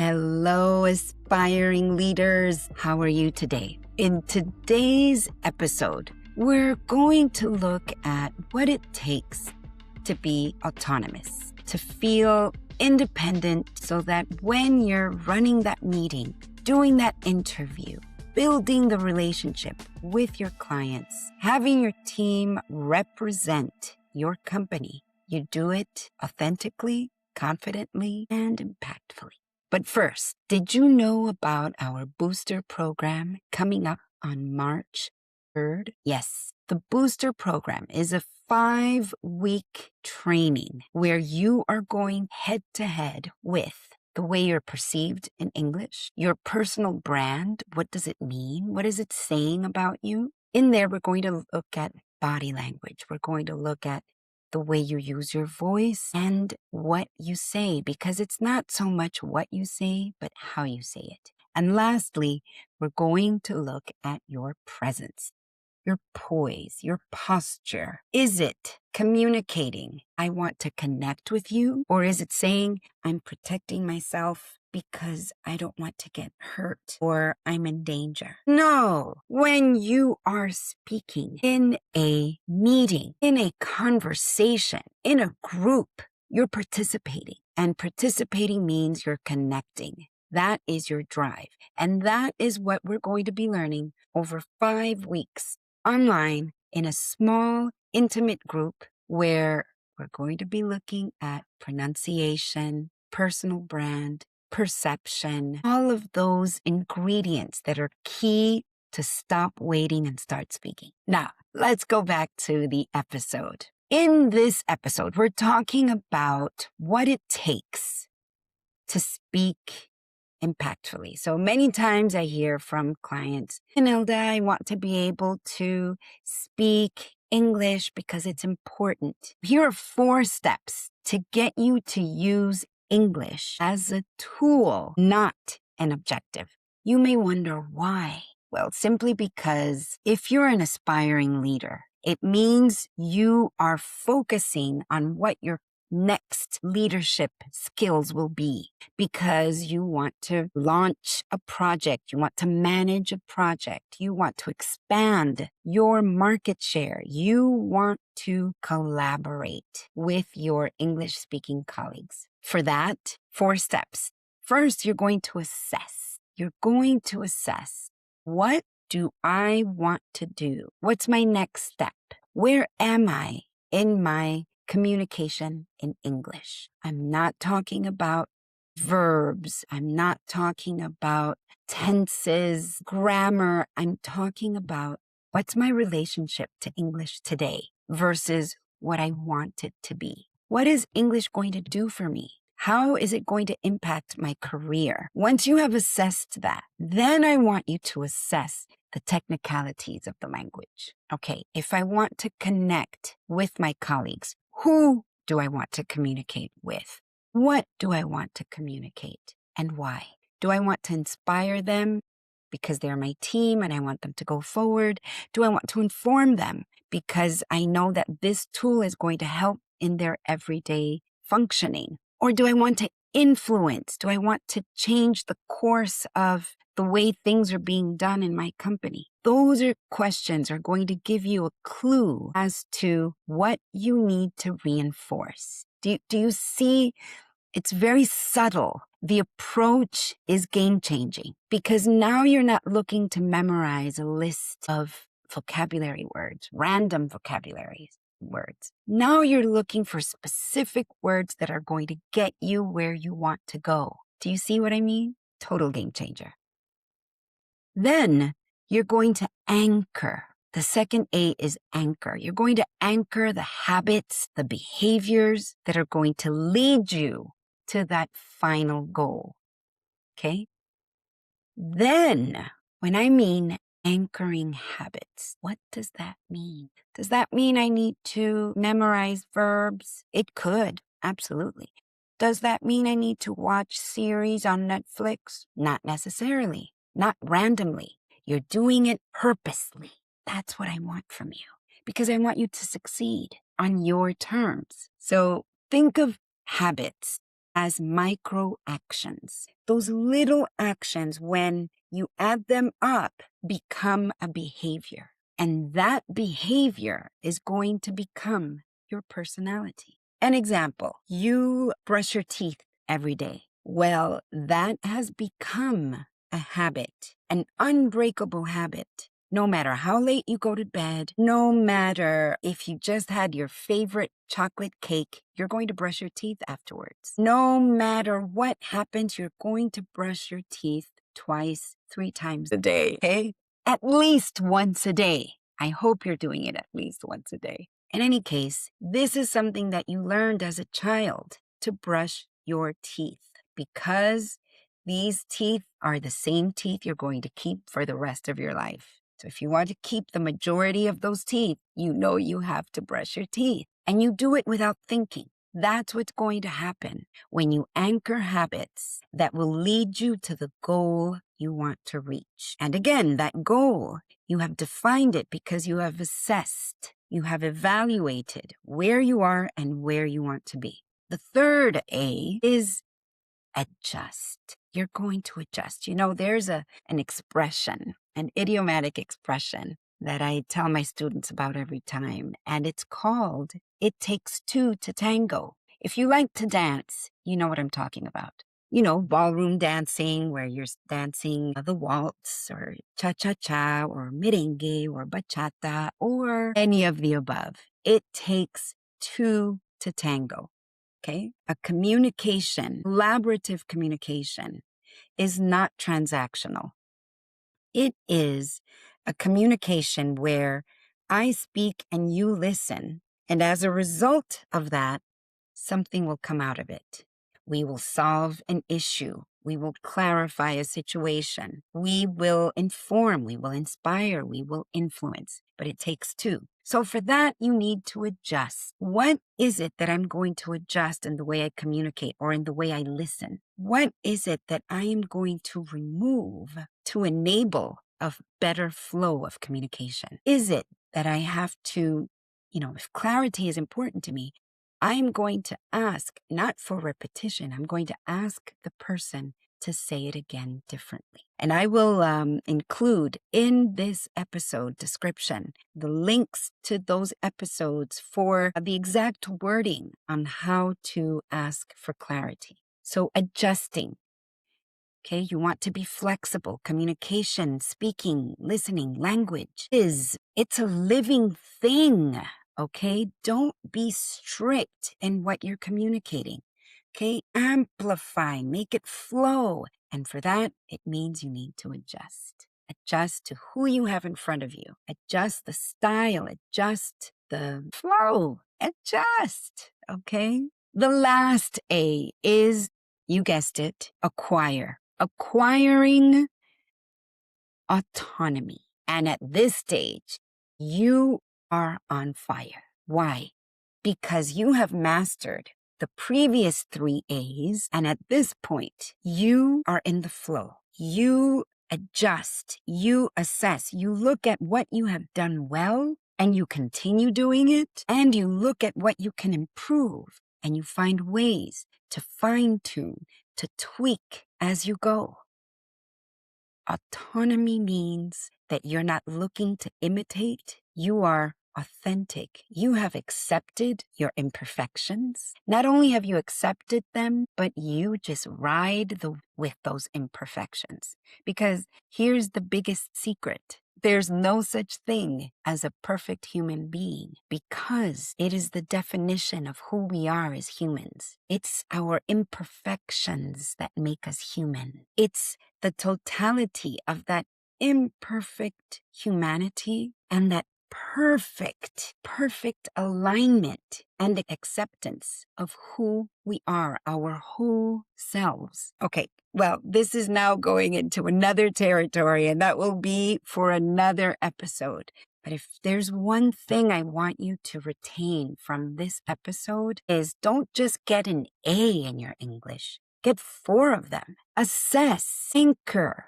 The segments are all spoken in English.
Hello, aspiring leaders. How are you today? In today's episode, we're going to look at what it takes to be autonomous, to feel independent so that when you're running that meeting, doing that interview, building the relationship with your clients, having your team represent your company, you do it authentically, confidently, and impactfully. But first, did you know about our booster program coming up on March 3rd? Yes, the booster program is a 5-week training where you are going head to head with the way you're perceived in English, your personal brand. What does it mean? What is it saying about you? In there, we're going to look at body language. We're going to look at the way you use your voice and what you say, because it's not so much what you say, but how you say it. And lastly, we're going to look at your presence, your poise, your posture. Is it communicating, I want to connect with you? Or is it saying, I'm protecting myself because I don't want to get hurt or I'm in danger? No, when you are speaking in a meeting, in a conversation, in a group, you're participating. And participating means you're connecting. That is your drive. And that is what we're going to be learning over 5 weeks online in a small, intimate group where we're going to be looking at pronunciation, personal brand, perception, all of those ingredients that are key to stop waiting and start speaking. Now, let's go back to the episode. In this episode, we're talking about what it takes to speak impactfully. So many times I hear from clients, Leonilda, I want to be able to speak English because it's important. Here are 4 steps to get you to use English as a tool, not an objective. You may wonder why. Well, simply because if you're an aspiring leader, it means you are focusing on what your next leadership skills will be, because you want to launch a project, you want to manage a project, you want to expand your market share, you want to collaborate with your English-speaking colleagues. For that, 4 steps. First, you're going to assess. You're going to assess, what do I want to do? What's my next step? Where am I in my communication in English? I'm not talking about verbs. I'm not talking about tenses, grammar. I'm talking about what's my relationship to English today versus what I want it to be. What is English going to do for me? How is it going to impact my career? Once you have assessed that, then I want you to assess the technicalities of the language. Okay, if I want to connect with my colleagues, who do I want to communicate with? What do I want to communicate and why? Do I want to inspire them because they're my team and I want them to go forward? Do I want to inform them because I know that this tool is going to help in their everyday functioning? Or do I want to influence? Do I want to change the course of the way things are being done in my company? Those questions are going to give you a clue as to what you need to reinforce. Do you see? It's very subtle. The approach is game-changing because now you're not looking to memorize a list of vocabulary words, random vocabulary words. Now you're looking for specific words that are going to get you where you want to go. Do you see what I mean? Total game changer. Then you're going to anchor. The second A is anchor. You're going to anchor the habits, the behaviors that are going to lead you to that final goal. Okay? Then, when I mean anchoring habits, what does that mean? Does that mean I need to memorize verbs? It could, absolutely. Does that mean I need to watch series on Netflix? Not necessarily, not randomly. You're doing it purposely. That's what I want from you, because I want you to succeed on your terms. So think of habits as micro actions. Those little actions, when you add them up, become a behavior. And that behavior is going to become your personality. An example, you brush your teeth every day. Well, that has become a habit, an unbreakable habit. No matter how late you go to bed, no matter if you just had your favorite chocolate cake, you're going to brush your teeth afterwards. No matter what happens, you're going to brush your teeth twice, 3 times a day, okay? At least once a day. I hope you're doing it at least once a day. In any case, this is something that you learned as a child, to brush your teeth, because these teeth are the same teeth you're going to keep for the rest of your life. So if you want to keep the majority of those teeth, you know you have to brush your teeth. And you do it without thinking. That's what's going to happen when you anchor habits that will lead you to the goal you want to reach. And again, that goal, you have defined it because you have assessed, you have evaluated where you are and where you want to be. The third A is adjust. You're going to adjust. You know, there's an expression, an idiomatic expression that I tell my students about every time, and it's called, it takes two to tango. If you like to dance, you know what I'm talking about. You know, ballroom dancing, where you're dancing the waltz or cha-cha-cha or merengue or bachata or any of the above. It takes two to tango. Okay? A communication, collaborative communication, is not transactional. It is a communication where I speak and you listen. And as a result of that, something will come out of it. We will solve an issue. We will clarify a situation. We will inform. We will inspire. We will influence. But it takes two. So for that, you need to adjust. What is it that I'm going to adjust in the way I communicate or in the way I listen? What is it that I am going to remove to enable a better flow of communication? Is it that I have to, if clarity is important to me, I'm going to ask, not for repetition, I'm going to ask the person to say it again differently. And I will include in this episode description the links to those episodes for the exact wording on how to ask for clarity. So adjusting. Okay, you want to be flexible. Communication, speaking, listening, language it's a living thing. Okay, don't be strict in what you're communicating. Okay, amplify, make it flow. And for that, it means you need to adjust. Adjust to who you have in front of you. Adjust the style, adjust the flow, adjust. Okay, the last A is, you guessed it, acquire. Acquiring autonomy. And at this stage, you are on fire. Why? Because you have mastered the previous 3 A's. And at this point, you are in the flow. You adjust, you assess, you look at what you have done well and you continue doing it. And you look at what you can improve and you find ways to fine tune, to tweak as you go. Autonomy means that you're not looking to imitate. You are authentic. You have accepted your imperfections. Not only have you accepted them, but you just ride with those imperfections. Because here's the biggest secret. There's no such thing as a perfect human being, because it is the definition of who we are as humans. It's our imperfections that make us human. It's the totality of that imperfect humanity and that perfect alignment and acceptance of who we are, our whole selves. Okay, well, this is now going into another territory, and that will be for another episode. But if there's one thing I want you to retain from this episode, is don't just get an A in your English. Get 4 of them. Assess, anchor,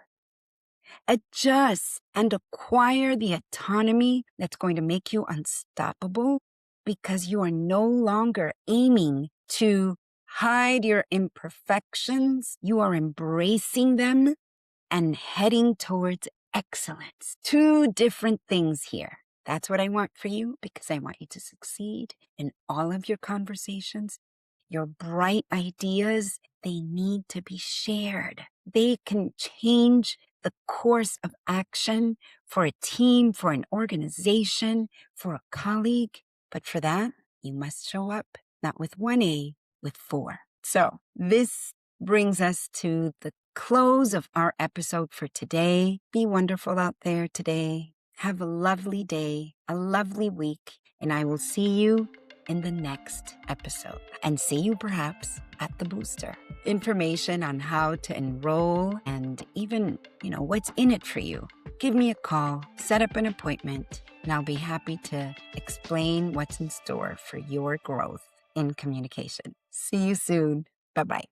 adjust, and acquire the autonomy that's going to make you unstoppable, because you are no longer aiming to hide your imperfections. You are embracing them and heading towards excellence. Two different things here. That's what I want for you, because I want you to succeed in all of your conversations. Your bright ideas, they need to be shared. They can change the course of action for a team, for an organization, for a colleague. But for that, you must show up, not with 1A, with 4. So this brings us to the close of our episode for today. Be wonderful out there today. Have a lovely day, a lovely week, and I will see you in the next episode, and see you perhaps at the booster. Information on how to enroll and even, what's in it for you. Give me a call, set up an appointment, and I'll be happy to explain what's in store for your growth in communication. See you soon. Bye-bye.